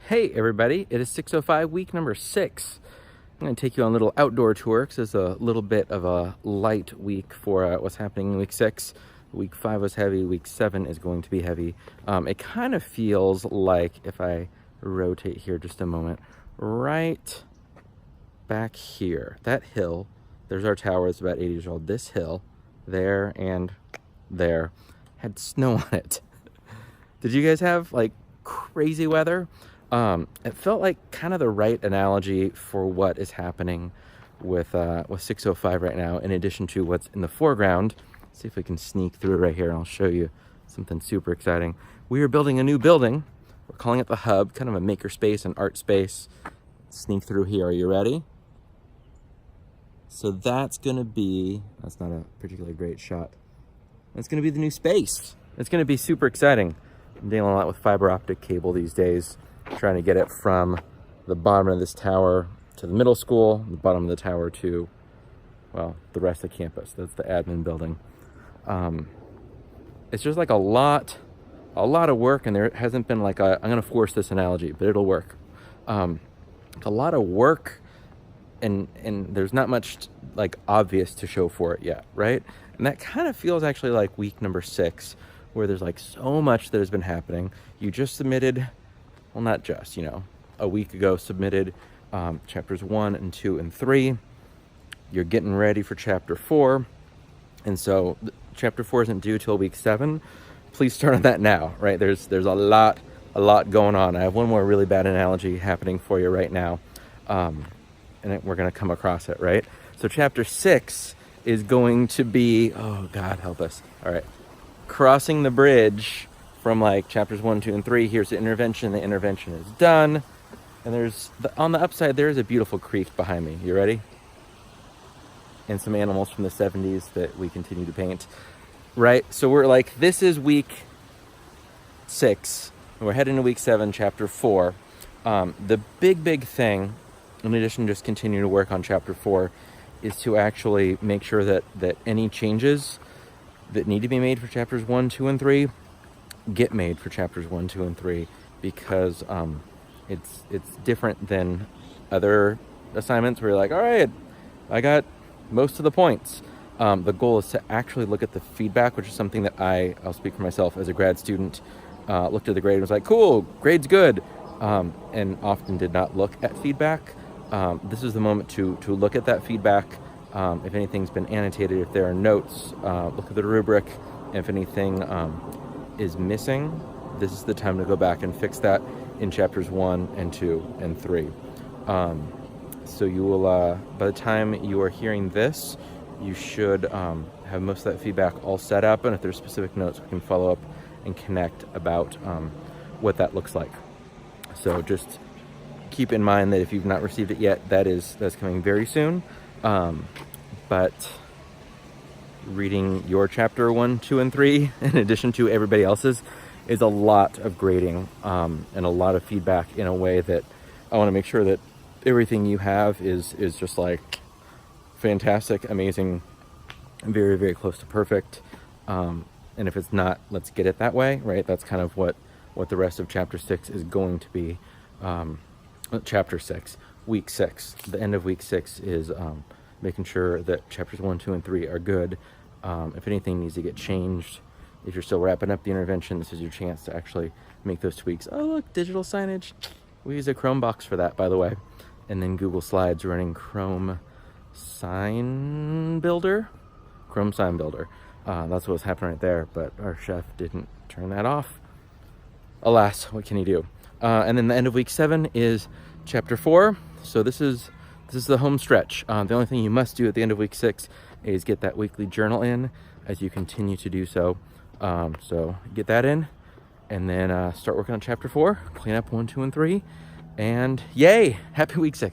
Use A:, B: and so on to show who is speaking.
A: Hey everybody, it is 6:05, week number 6. I'm going to take you on a little outdoor tour because it's a little bit of a light week for what's happening in week 6. Week 5 was heavy, week 7 is going to be heavy. It kind of feels like, if I rotate here just a moment, right back here, that hill, there's our tower, it's about 80 years old. This hill, there and there, had snow on it. Did you guys have like crazy weather? It felt like kind of the right analogy for what is happening with 6:05 right now, in addition to what's in the foreground. Let's see if we can sneak through right here and I'll show you something super exciting. We are building a new building. We're calling it the Hub, kind of a maker space and art space. Sneak through here, are you ready? So that's gonna be, that's not a particularly great shot. That's gonna be the new space. It's gonna be super exciting. I'm dealing a lot with fiber optic cable these days, trying to get it from the bottom of this tower to the middle school, the bottom of the tower to, well, the rest of the campus. That's the admin building. It's just like a lot of work, and there hasn't been like I'm gonna force this analogy, but it'll work. A lot of work, and there's not much like obvious to show for it yet, right? And that kind of feels actually like week number 6, where there's like so much that has been happening. You just submitted, well, not just, a week ago submitted chapters 1 and 2 and 3. You're getting ready for chapter 4. And so chapter 4 isn't due till week 7. Please start on that now, right? There's a lot going on. I have one more really bad analogy happening for you right now. And we're going to come across it, right? So chapter 6 is going to be, oh God, help us. All right. Crossing the bridge from like chapters 1, 2, and 3. Here's the intervention. The intervention is done. And there's, on the upside, there is a beautiful creek behind me. You ready? And some animals from the 70s that we continue to paint. Right? So we're like, this is week 6. And we're heading to week 7, chapter 4. The big thing, in addition to just continuing to work on chapter 4, is to actually make sure that any changes that need to be made for chapters 1, 2, and 3 get made for chapters 1, 2, and 3, because it's different than other assignments where you're like, all right, I got most of the points. The goal is to actually look at the feedback, which is something that I'll speak for myself as a grad student, looked at the grade and was like, cool, grade's good, and often did not look at feedback. This is the moment to look at that feedback. If anything's been annotated, if there are notes, look at the rubric. If anything is missing, this is the time to go back and fix that in chapters 1 and 2 and 3. So you will, by the time you are hearing this, you should have most of that feedback all set up. And if there's specific notes, we can follow up and connect about what that looks like. So just keep in mind that if you've not received it yet, that's coming very soon. But reading your chapter 1, 2, and 3, in addition to everybody else's, is a lot of grading and a lot of feedback, in a way that I want to make sure that everything you have is just like fantastic, amazing, very close to perfect. And if it's not, let's get it that way, right? That's kind of what the rest of chapter 6 is going to be. Chapter 6, week 6. The end of week 6 is making sure that chapters 1, 2, and 3 are good. If anything needs to get changed, if you're still wrapping up the intervention, this is your chance to actually make those tweaks. Oh, look, digital signage. We use a Chrome box for that, by the way. And then Google Slides running Chrome Sign Builder. Chrome Sign Builder. That's what was happening right there, but our chef didn't turn that off. Alas, what can he do? And then the end of week 7 is chapter 4. So this is the home stretch. The only thing you must do at the end of week 6 is get that weekly journal in as you continue to do so. So get that in, and then start working on chapter 4, clean up 1, 2, and 3, and yay, happy week 6.